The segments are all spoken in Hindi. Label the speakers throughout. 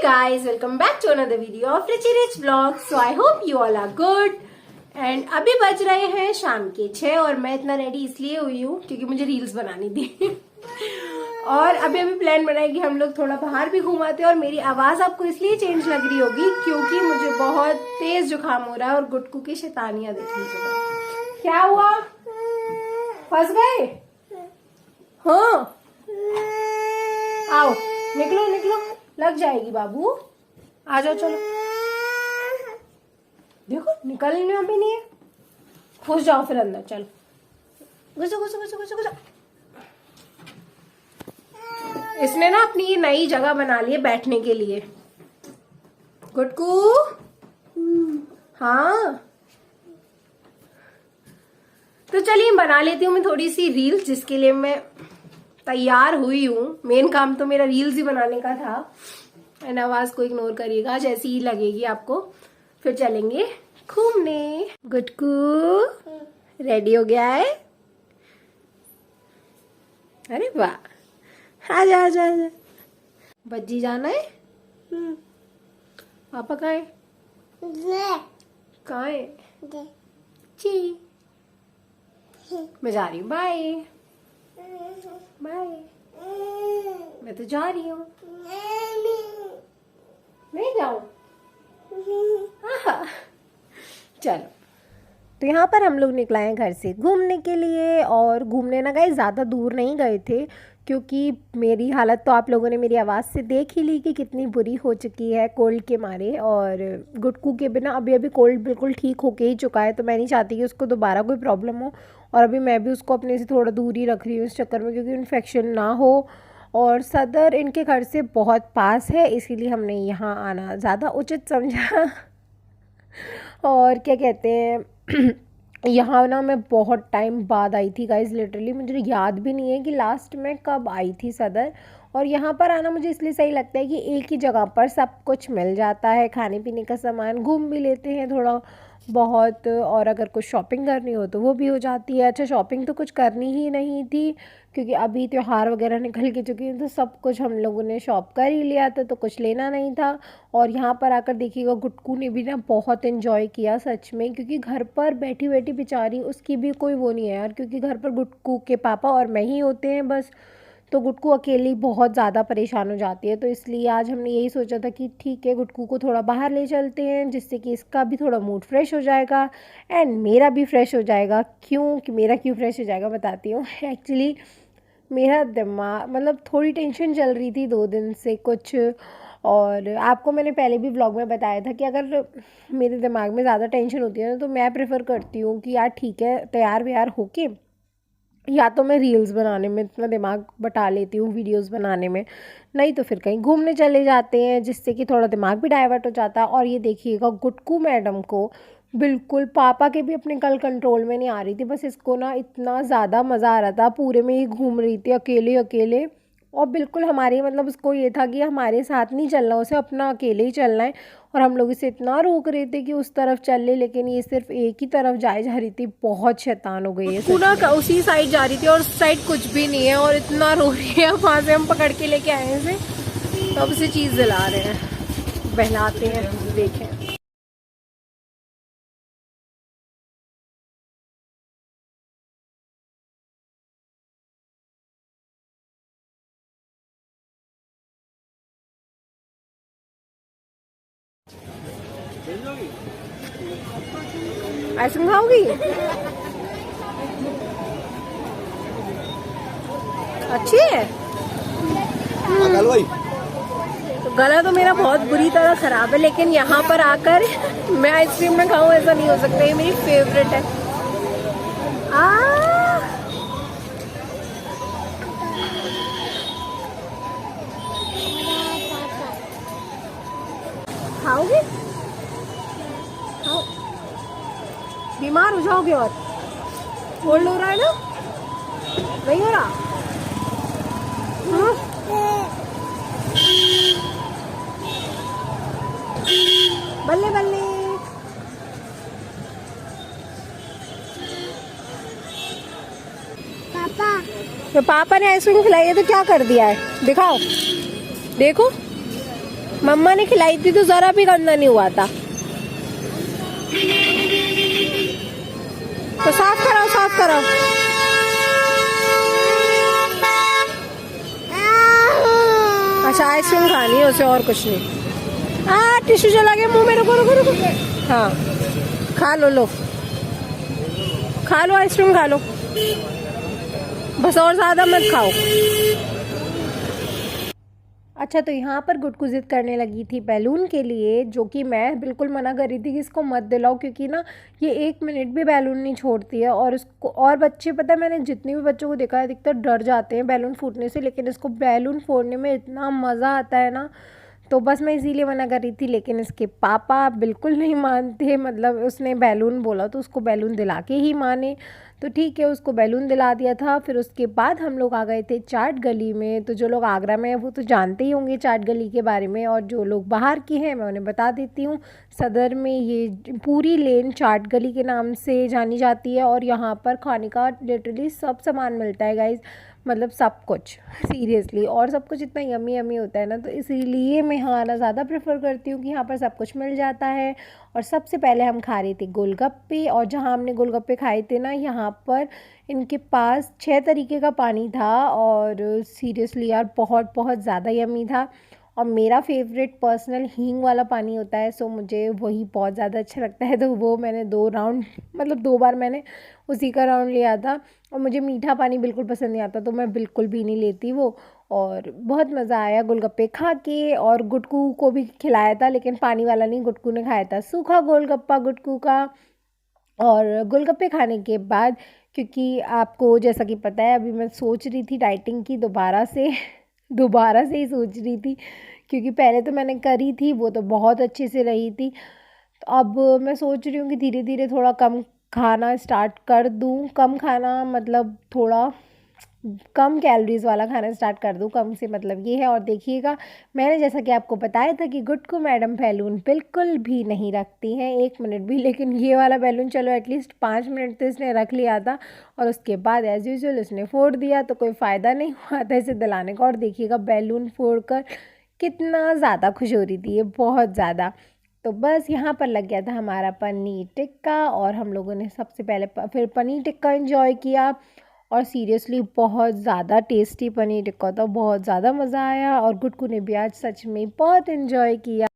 Speaker 1: guys, welcome back to another video of Richie Rich Vlog. So I hope you all are good. And अभी बज रहे हैं शाम के 6 और मैं इतना रेडी इसलिए हुई हूँ क्योंकि मुझे रील्स बनानी थी। और अभी प्लान बनाए कि हम लोग थोड़ा बाहर भी घुमाते हैं। और मेरी आवाज आपको इसलिए चेंज लग रही होगी क्योंकि मुझे बहुत तेज जुकाम हो रहा है और गुटकू की शैतानियां देख लीजिए। क्या हुआ, फंस गए? हाँ आओ, निकलो निकलो, लग जाएगी बाबू, आ जाओ चलो। देखो निकलने भी नहीं है, घुस जाओ फिर अंदर, चलो घुसो घुसो घुसो घुसो घुसो। इसने ना अपनी ये नई जगह बना ली है बैठने के लिए। गुटकू, हाँ तो चलिए बना लेती हूँ मैं थोड़ी सी रील्स, जिसके लिए मैं तैयार हुई हूँ। मेन काम तो मेरा रील्स ही बनाने का था। एंड आवाज को इग्नोर करिएगा, जैसी ही लगेगी आपको। फिर चलेंगे घूमने। गुटकू रेडी हो गया है? अरे वाह, आजा आजा आजा। बज्जी जाना है? पापा कहाँ है? कहाँ है? जी मैं जा रही हूँ, बाय बाय। मैं तो जा रही हूँ, नहीं जाऊँ? चलो, तो यहाँ पर हम लोग निकला हैं घर से घूमने के लिए। और घूमने ना गए, ज़्यादा दूर नहीं गए थे क्योंकि मेरी हालत तो आप लोगों ने मेरी आवाज़ से देख ही ली कि कितनी बुरी हो चुकी है कोल्ड के मारे। और गुटकू के बिना अभी अभी कोल्ड बिल्कुल ठीक होके ही चुका है, तो मैं नहीं चाहती कि उसको दोबारा कोई प्रॉब्लम हो। और अभी मैं भी उसको अपने से थोड़ा दूर ही रख रही हूँ इस चक्कर में, क्योंकि इन्फेक्शन ना हो। और सदर इनके घर से बहुत पास है, इसीलिए हमने यहाँ आना ज़्यादा उचित समझा। और क्या कहते हैं, यहाँ ना मैं बहुत टाइम बाद आई थी गाइज़, लिटरली मुझे याद भी नहीं है कि लास्ट में कब आई थी सदर। और यहाँ पर आना मुझे इसलिए सही लगता है कि एक ही जगह पर सब कुछ मिल जाता है, खाने पीने का सामान, घूम भी लेते हैं थोड़ा बहुत। और अगर कुछ शॉपिंग करनी हो तो वो भी हो जाती है। अच्छा, शॉपिंग तो कुछ करनी ही नहीं थी क्योंकि अभी त्यौहार वगैरह निकल के चुके हैं, तो सब कुछ हम लोगों ने शॉप कर ही लिया था, तो कुछ लेना नहीं था। और यहाँ पर आकर देखिएगा, गुटकू ने भी ना बहुत इन्जॉय किया सच में, क्योंकि घर पर बैठी बैठी बेचारी, उसकी भी कोई वो नहीं है यार, क्योंकि घर पर गुटकू के पापा और मैं ही होते हैं बस। तो गुटकू अकेली बहुत ज़्यादा परेशान हो जाती है, तो इसलिए आज हमने यही सोचा था कि ठीक है, गुटकू को थोड़ा बाहर ले चलते हैं, जिससे कि इसका भी थोड़ा मूड फ्रेश हो जाएगा एंड मेरा भी फ्रेश हो जाएगा। क्यों कि मेरा क्यों फ्रेश हो जाएगा बताती हूँ। एक्चुअली मेरा दिमाग, मतलब थोड़ी टेंशन चल रही थी 2 दिन से कुछ। और आपको मैंने पहले भी व्लॉग में बताया था कि अगर मेरे दिमाग में ज़्यादा टेंशन होती है ना, तो मैं प्रेफर करती हूँ कि यार ठीक है, तैयार व्यार होके या तो मैं रील्स बनाने में इतना दिमाग बटा लेती हूँ, वीडियोस बनाने में, नहीं तो फिर कहीं घूमने चले जाते हैं, जिससे कि थोड़ा दिमाग भी डाइवर्ट हो जाता है। और ये देखिएगा, गुटकू मैडम को बिल्कुल पापा के भी अपने कल कंट्रोल में नहीं आ रही थी। बस इसको ना इतना ज़्यादा मज़ा आ रहा था, पूरे में ही घूम रही थी अकेले अकेले। और बिल्कुल हमारे, मतलब उसको ये था कि हमारे साथ नहीं चलना, उसे अपना अकेले ही चलना है। और हम लोग इसे इतना रोक रहे थे कि उस तरफ चल ले, लेकिन ये सिर्फ एक ही तरफ जाए जा रही थी। बहुत शैतान हो गई है, पूरा उसी साइड जा रही थी और उस साइड कुछ भी नहीं है और इतना रो रही है। वहाँ से हम पकड़ के लेके आए हैं इसे, तो अब उसे चीज़ दिला रहे हैं, बहलाते हैं। देखें आइसक्रीम खाओगी? अच्छी है। तो गला तो मेरा बहुत बुरी तरह खराब है, लेकिन यहाँ पर आकर मैं आइसक्रीम में खाऊं ऐसा नहीं हो सकता, ये मेरी फेवरेट है। खाओगे? खाओ, बीमार हो जाओगे। और कोल्ड हो रहा है ना? नहीं हो रहा? बल्ले बल्ले। तो पापा ने आइसक्रीम खिलाई है तो क्या कर दिया है, दिखाओ, देखो मम्मा ने खिलाई थी तो जरा भी गंदा नहीं हुआ था। तो साफ कराओ, साफ कराओ। अच्छा आइसक्रीम खानी है उसे, और कुछ नहीं। टिश्यू चला गया मुंह में। रुको रुको रुको। हाँ खा लो, लो खा लो, आइसक्रीम खा लो, बस और ज्यादा मत खाओ। अच्छा तो यहाँ पर गुटकू जिद करने लगी थी बैलून के लिए, जो कि मैं बिल्कुल मना कर रही थी कि इसको मत दिलाओ, क्योंकि ना ये 1 मिनट भी बैलून नहीं छोड़ती है। और इसको, और बच्चे, पता है मैंने जितने भी बच्चों को देखा है अधिकतर डर जाते हैं बैलून फूटने से, लेकिन इसको बैलून फोड़ने में इतना मज़ा आता है ना, तो बस मैं इसीलिए मना कर रही थी। लेकिन इसके पापा बिल्कुल नहीं मानते, मतलब उसने बैलून बोला तो उसको बैलून दिला के ही माने। तो ठीक है, उसको बैलून दिला दिया था। फिर उसके बाद हम लोग आ गए थे चाट गली में। तो जो लोग आगरा में हैं वो तो जानते ही होंगे चाट गली के बारे में, और जो लोग बाहर के हैं मैं उन्हें बता देती हूँ। सदर में ये पूरी लेन चाट गली के नाम से जानी जाती है, और यहाँ पर खाने का लिटरली सब सामान मिलता है गाइज़, मतलब सब कुछ सीरियसली। और सब कुछ इतना यमी यमी होता है ना, तो इसीलिए मैं यहाँ आना ज़्यादा प्रेफर करती हूँ कि यहाँ पर सब कुछ मिल जाता है। और सबसे पहले हम खा रहे थे गोलगप्पे, और जहाँ हमने गोलगप्पे खाए थे ना, यहाँ पर इनके पास 6 तरीके का पानी था, और सीरियसली यार बहुत बहुत ज़्यादा यमी था। और मेरा फेवरेट पर्सनल हींग वाला पानी होता है, सो मुझे वही बहुत ज़्यादा अच्छा लगता है। तो वो मैंने 2 राउंड, मतलब 2 बार मैंने उसी का राउंड लिया था। और मुझे मीठा पानी बिल्कुल पसंद नहीं आता, तो मैं बिल्कुल भी नहीं लेती वो। और बहुत मज़ा आया गोलगप्पे खा के। और गुटकू को भी खिलाया था, लेकिन पानी वाला नहीं, गुटकू ने खाया था सूखा गोलगप्पा गुटकू का। और गोलगप्पे खाने के बाद, क्योंकि आपको जैसा कि पता है, अभी मैं सोच रही थी डाइटिंग की दोबारा से दोबारा से ही सोच रही थी, क्योंकि पहले तो मैंने करी थी, वो तो बहुत अच्छे से रही थी। तो अब मैं सोच रही हूँ कि धीरे धीरे थोड़ा कम खाना स्टार्ट कर दूँ। कम खाना मतलब थोड़ा कम कैलोरीज वाला खाना स्टार्ट कर दूँ। कम से मतलब ये है। और देखिएगा, मैंने जैसा कि आपको बताया था कि गुटकू मैडम बैलून बिल्कुल भी नहीं रखती हैं 1 मिनट भी, लेकिन ये वाला बैलून चलो एटलीस्ट 5 मिनट तो इसने रख लिया था। और उसके बाद एज़ यूजुअल इसने फोड़ दिया, तो कोई फ़ायदा नहीं हुआ था इसे दिलाने का। और देखिएगा बैलून फोड़ कर कितना ज़्यादा खुश हो रही थी ये, बहुत ज़्यादा। तो बस यहाँ पर लग गया था हमारा पनीर टिक्का, और हम लोगों ने सबसे पहले फिर पनीर टिक्का एंजॉय किया। और सीरियसली बहुत ज़्यादा टेस्टी पनीर टिक्का था, बहुत ज़्यादा मज़ा आया। और गुटकू ने भी आज सच में बहुत इन्जॉय किया।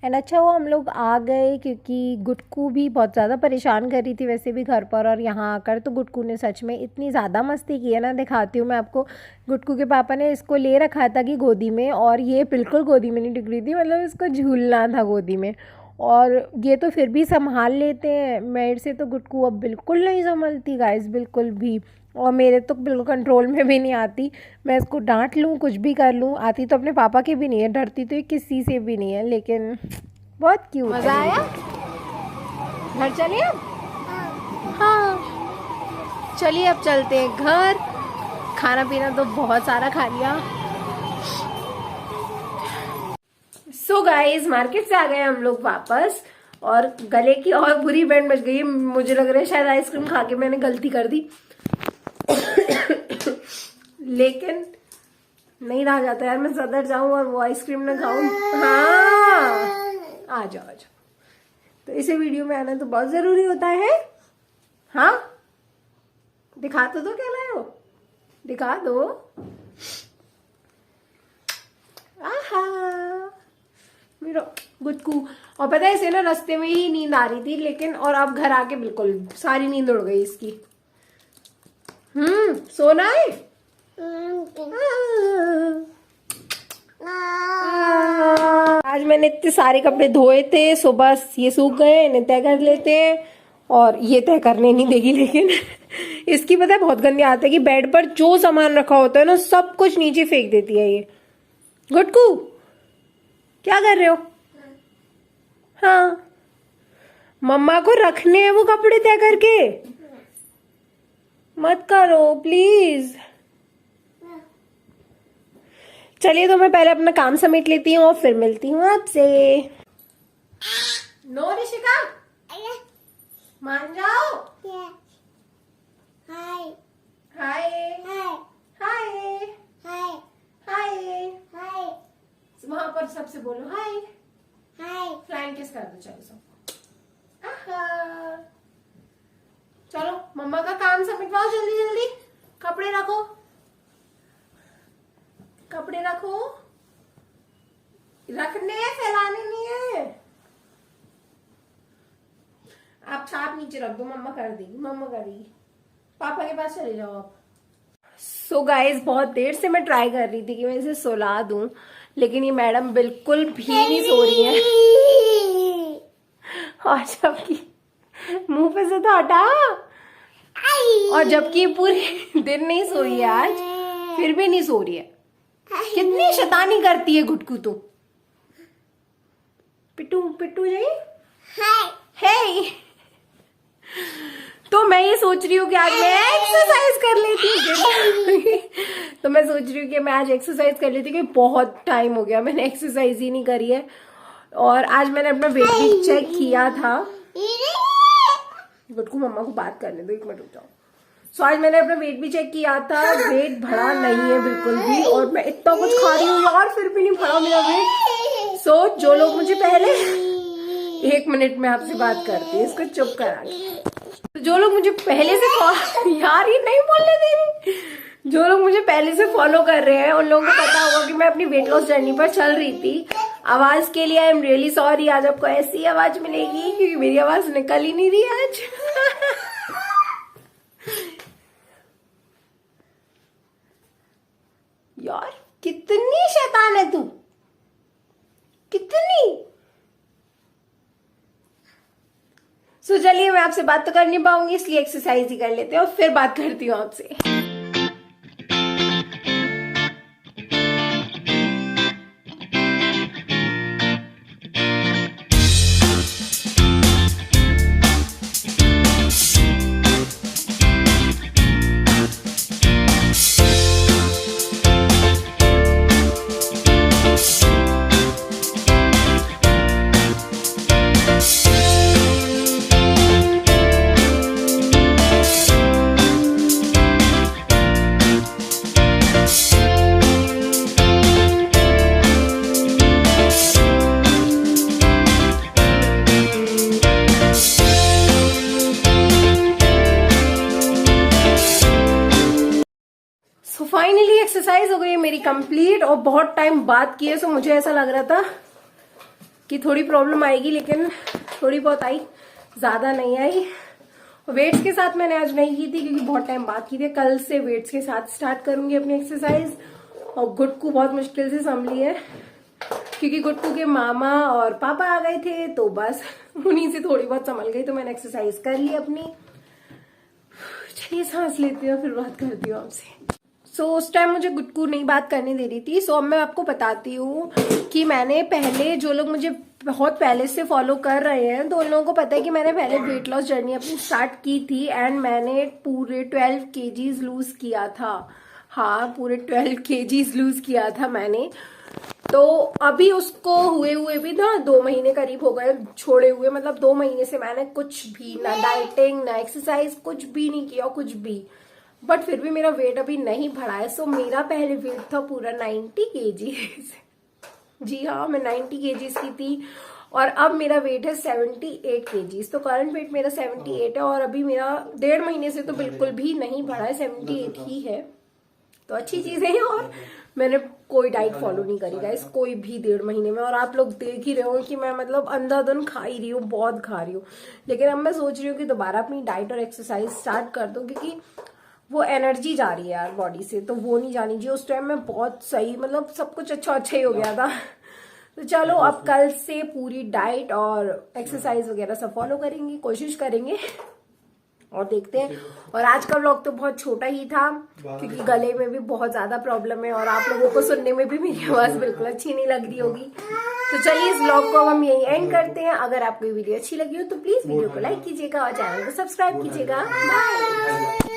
Speaker 1: एंड अच्छा हुआ हम लोग आ गए, क्योंकि गुटकू भी बहुत ज़्यादा परेशान कर रही थी वैसे भी घर पर। और यहाँ आकर तो गुटकू ने सच में इतनी ज़्यादा मस्ती की है ना, दिखाती हूँ मैं आपको। गुटकू के पापा ने इसको ले रखा था कि गोदी में, और ये बिल्कुल गोदी में नहीं टिक रही थी, मतलब इसको झूलना था गोदी में। और ये तो फिर भी संभाल लेते हैं, मेरे से तो गुटकू अब बिल्कुल नहीं संभलती गाइस, बिल्कुल भी। और मेरे तो बिल्कुल कंट्रोल में भी नहीं आती। मैं इसको डांट लूँ, कुछ भी कर लूँ, आती तो अपने पापा की भी नहीं है, डरती तो ये किसी से भी नहीं है। लेकिन बहुत क्यूट है। मज़ा आया? घर चलिए अब? हाँ चलिए अब चलते हैं घर। खाना पीना तो बहुत सारा खा लिया। सो गाइस, मार्केट से आ गए हम लोग वापस, और गले की और बुरी बैंड बज गई है। मुझे लग रहा है शायद आइसक्रीम खा के मैंने गलती कर दी लेकिन नहीं रहा जाता यार, मैं सदर जाऊं और वो आइसक्रीम ना खाऊं। हाँ आ जाओ आ जाओ। तो इसे वीडियो में आना तो बहुत जरूरी होता है। हाँ दिखा तो दो क्या लाए हो, दिखा दो। आहा मेरा गुटकू। और पता है इसे ना रास्ते में ही नींद आ रही थी, लेकिन और अब घर आके बिल्कुल सारी नींद उड़ गई इसकी। सोना है। आज मैंने इतने सारे कपड़े धोए थे, सो बस ये सूख गए, इन्हें तय कर लेते हैं। और ये तय करने नहीं देगी, लेकिन इसकी पता है बहुत गंदी आदत है कि बेड पर जो सामान रखा होता है ना सब कुछ नीचे फेंक देती है ये। गुटकू क्या कर रहे हो? हाँ मम्मा को रखने हैं वो कपड़े तय करके, मत करो प्लीज। चलिए तो मैं पहले अपना काम समेट लेती हूँ और फिर मिलती हूँ आपसे। नो ऋषिका मान जाओ। हाय हाय हाय हाय हाय हाय वहां पर सबसे बोलो हाय।
Speaker 2: हाय।
Speaker 1: फ्लाइंग किस कर दो चलो सबको। आहा। चलो मम्मा का काम समेटवाओ जल्दी जल्दी। कपड़े रखो, कपड़े रखो, रखने हैं, फैलाने नहीं है। आप छाप नीचे रख दो, मम्मा कर देगी, मम्मा करेगी। पापा के पास चले जाओ आप। सो गाइज बहुत देर से मैं ट्राई कर रही थी कि मैं इसे सुला दूं, लेकिन ये मैडम बिल्कुल भी नहीं सो रही है। और जबकि मुंह पे से तो हटा, और जबकि पूरी दिन नहीं सोई है आज, फिर भी नहीं सो रही है। कितनी शैतानी करती है गुटकू तो। पिट्टू पिट्टू जी हे। तो मैं ये सोच रही हूँ कि आज मैं एक्सरसाइज कर लेती हूँ। तो मैं सोच रही हूँ कि मैं आज एक्सरसाइज कर लेती हूँ, क्योंकि बहुत टाइम हो गया मैंने एक्सरसाइज ही नहीं करी है। और आज मैंने अपना वेट भी चेक किया था। गुटकू मम्मा को बात करने दो, 1 मिनट रुक जाओ। सो आज मैंने अपना वेट भी चेक किया था, वेट बढ़ा नहीं है बिल्कुल भी। और मैं इतना कुछ खा रही हूँ यार, फिर भी नहीं बढ़ा मेरा वेट। सो जो लोग मुझे पहले 1 मिनट में आपसे बात करते हैं, इसको चुप करा के। जो लोग मुझे पहले से यार ये नहीं बोलने दे रही। जो लोग मुझे पहले से फॉलो कर रहे हैं उन लोगों को पता होगा कि मैं अपनी वेट लॉस जर्नी पर चल रही थी। आवाज के लिए आई एम रियली सॉरी। आज आपको ऐसी आवाज मिलेगी क्योंकि मेरी आवाज निकल ही नहीं रही आज। यार कितनी शैतान है तू, कितनी। सो चलिए मैं आपसे बात तो कर नहीं पाऊंगी, इसलिए एक्सरसाइज ही कर लेते हैं और फिर बात करती हूँ आपसे। सो फाइनली एक्सरसाइज हो गई मेरी कंप्लीट, और बहुत टाइम बाद की है। सो मुझे ऐसा लग रहा था कि थोड़ी प्रॉब्लम आएगी, लेकिन थोड़ी बहुत आई, ज्यादा नहीं आई। वेट्स के साथ मैंने आज नहीं की थी क्योंकि बहुत टाइम बाद की थी। कल से वेट्स के साथ स्टार्ट करूंगी अपनी एक्सरसाइज। और गुटकू बहुत मुश्किल से संभली है क्योंकि गुटकू के मामा और पापा आ गए थे, तो बस उन्हीं से थोड़ी बहुत संभल गई। तो मैंने एक्सरसाइज कर ली अपनी। चलिए सांस लेती हूँ, फिर बात करती हूँ आपसे। सो उस टाइम मुझे गुटकू नहीं बात करने दे रही थी। सो अब मैं आपको बताती हूँ कि मैंने पहले, जो लोग मुझे बहुत पहले से फॉलो कर रहे हैं तो उन लोगों को पता है कि मैंने पहले वेट लॉस जर्नी अपनी स्टार्ट की थी एंड मैंने पूरे 12 kgs लूज किया था। हाँ, पूरे 12 kgs लूज किया था मैंने। तो अभी उसको हुए भी ना 2 महीने करीब हो गए छोड़े हुए। मतलब 2 महीने से मैंने कुछ भी, ना डाइटिंग ना एक्सरसाइज, कुछ भी नहीं किया, कुछ भी। बट फिर भी मेरा वेट अभी नहीं बढ़ा है। सो मेरा पहले वेट था पूरा 90 kgs। जी हाँ, मैं 90 kgs की थी और अब मेरा वेट है 78 kgs। तो करंट वेट मेरा 78 है और अभी मेरा 1.5 महीने से तो बिल्कुल भी नहीं बढ़ा है, 78 ही है। तो अच्छी चीज है। और मैंने कोई डाइट फॉलो नहीं करी गाइस, कोई भी 1.5 महीने में। और आप लोग देख ही रहे हो कि मैं मतलब अंधाधुन खा ही रही हूँ, बहुत खा रही हूँ। लेकिन अब मैं सोच रही हूँ कि दोबारा अपनी डाइट और एक्सरसाइज स्टार्ट कर दूं, क्योंकि वो एनर्जी जा रही है यार बॉडी से, तो वो नहीं जानी चाहिए। उस टाइम में बहुत सही, मतलब सब कुछ अच्छा ही हो गया था। तो चलो अब कल से पूरी डाइट और एक्सरसाइज वगैरह सब फॉलो करेंगे, कोशिश करेंगे और देखते हैं। और आज का व्लॉग तो बहुत छोटा ही था क्योंकि गले में भी बहुत ज्यादा प्रॉब्लम है और आप लोगों को सुनने में भी मेरी आवाज बिल्कुल अच्छी नहीं लग रही होगी। तो चलिए इस व्लॉग को हम यही एंड करते हैं। अगर आपको ये वीडियो अच्छी लगी हो तो प्लीज वीडियो को लाइक कीजिएगा और चैनल को सब्सक्राइब कीजिएगा। बाय।